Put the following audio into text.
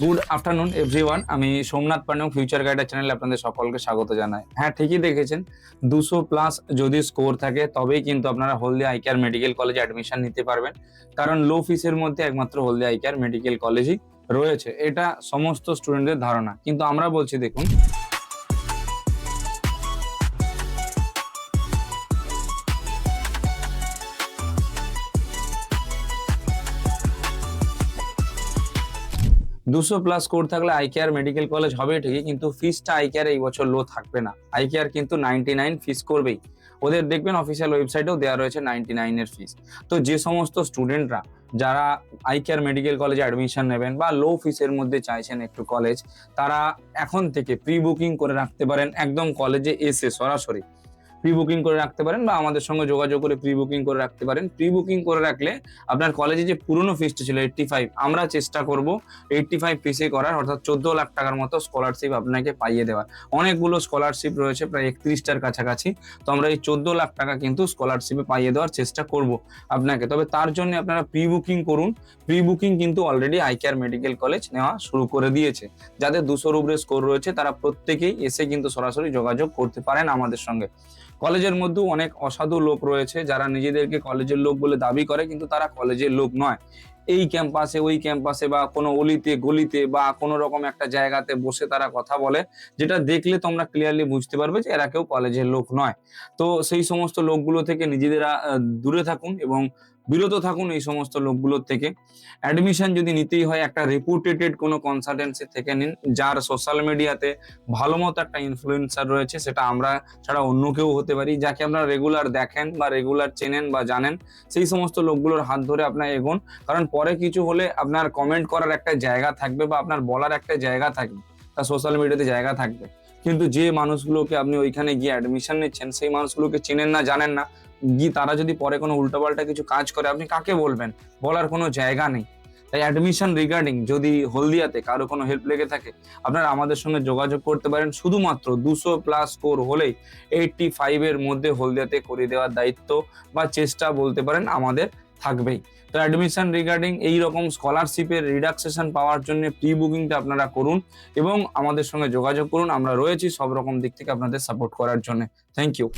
Good afternoon everyone. আমি Somnath Pandey future গাইডার চ্যানেলে আপনাদের সকলকে স্বাগত জানাই। হ্যাঁ, ঠিকই দেখেছেন, 200+ যদি স্কোর থাকে তবেই কিন্তু আপনারা হলদিয়া আই কেয়ার মেডিকেল কলেজে অ্যাডমিশন নিতে পারবেন। কারণ লো ফিসের মধ্যে একমাত্র হলদিয়া আই কেয়ার মেডিকেল কলেজই রয়েছে, এটা সমস্ত স্টুডেন্টদের ধারণা। কিন্তু আমরা বলছি, দেখুন, 200+ স্কোর থাকলে আই কেয়ার মেডিকেল কলেজ হবে ঠিকই, কিন্তু ফিসটা আই কেয়ার এই বছর লো থাকবে না। আই কেয়ার কিন্তু 99 ফিস করবেই। ওদের দেখবেন অফিসিয়াল ওয়েবসাইটেও দেওয়া রয়েছে 99 এর ফিস। তো যে সমস্ত স্টুডেন্টরা যারা আই কেয়ার মেডিকেল কলেজে অ্যাডমিশন নেবেন বা লো ফিসের মধ্যে চাইছেন একটু কলেজ, তারা এখন থেকে প্রি বুকিং করে রাখতে পারেন। একদম কলেজে এসে সরাসরি প্রি বুকিং করে রাখতে পারেন বা আমাদের সঙ্গে যোগাযোগ করে প্রি বুকিং করে রাখতে পারেন। প্রি বুকিং করে রাখলে আপনার কলেজে যে পুরনো ফিসটা ছিল 85, আমরা চেষ্টা করব 85 ফিসে করার, অর্থাৎ 14 লাখ টাকার মতো স্কলারশিপ আপনাকে পাইয়ে দেওয়ার। অনেকগুলো স্কলারশিপ রয়েছে, প্রায় 31টার কাছাকাছি। তো আমরা এই 14 লাখ টাকা কিন্তু স্কলারশিপে পাইয়ে দেওয়ার চেষ্টা করব আপনাকে। তবে তার জন্য আপনারা প্রি বুকিং করুন। প্রি বুকিং কিন্তু already eye care medical college নেওয়া শুরু করে দিয়েছে। যাদের 200-র উপরে স্কোর রয়েছে তারা প্রত্যেকেই এসে কিন্তু সরাসরি যোগাযোগ করতে পারেন আমাদের সঙ্গে। কলেজের মধ্যেও অনেক অসাধু লোক রয়েছে যারা নিজেদেরকে কলেজের লোক বলে দাবি করে, কিন্তু তারা কলেজের লোক নয়। এই ক্যাম্পাসে ওই ক্যাম্পাসে বা কোনো অলিতে গলিতে বা কোনো রকম একটা জায়গাতে বসে তারা কথা বলে, যেটা দেখলে তোমরা ক্লিয়ারলি বুঝতে পারবে যে এরা কেউ কলেজের লোক নয়। তো সেই সমস্ত লোকগুলো থেকে নিজেরা দূরে থাকুন এবং বিরত থাকুন এই সমস্ত লোকগুলোর থেকে। অ্যাডমিশন যদি নিতেই হয়, একটা রেপুটেটেড কোনো কনসালটেন্সি থেকে নিন, যার সোশ্যাল মিডিয়াতে ভালো মতো একটা ইনফ্লুয়েন্সার রয়েছে, সেটা আমরা ছাড়া অন্য কেউ হতে পারি, যাকে আপনারা রেগুলার দেখেন বা রেগুলার চেনেন বা জানেন। সেই সমস্ত লোকগুলোর হাত ধরে আপনার এগোন। কারণ পরে কিছু হলে আপনার কমেন্ট করার একটা জায়গা থাকবে বা আপনার বলার একটা জায়গা থাকবে, তা সোশ্যাল মিডিয়াতে জায়গা থাকবে। কিন্তু যে মানুষগুলোকে আপনি ওইখানে গিয়ে অ্যাডমিশন নিচ্ছেন, সেই মানুষগুলোকে চেনেন না, জানেন না, গিয়ে তারা যদি পরে কোনো উল্টাপাল্টা কিছু কাজ করে, আপনি কাকে বলবেন? বলার কোনো জায়গা নেই। তাই অ্যাডমিশন রিগার্ডিং যদি হলদিয়াতে কারো কোনো হেল্প লেগে থাকে, আপনারা আমাদের সঙ্গে যোগাযোগ করতে পারেন। শুধুমাত্র 200+ স্কোর হলেই 85 এর মধ্যে হলদিয়াতে করে দেওয়ার দায়িত্ব বা চেষ্টা বলতে পারেন আমাদের থাকবেই। তো অ্যাডমিশন রিগার্ডিং এই রকম স্কলারশিপের রিডাকশন পাওয়ার জন্য প্রি বুকিংটা আপনারা করুন এবং আমাদের সঙ্গে যোগাযোগ করুন। আমরা রয়েছি সব রকম দিক থেকে আপনাদের সাপোর্ট করার জন্য। Thank you.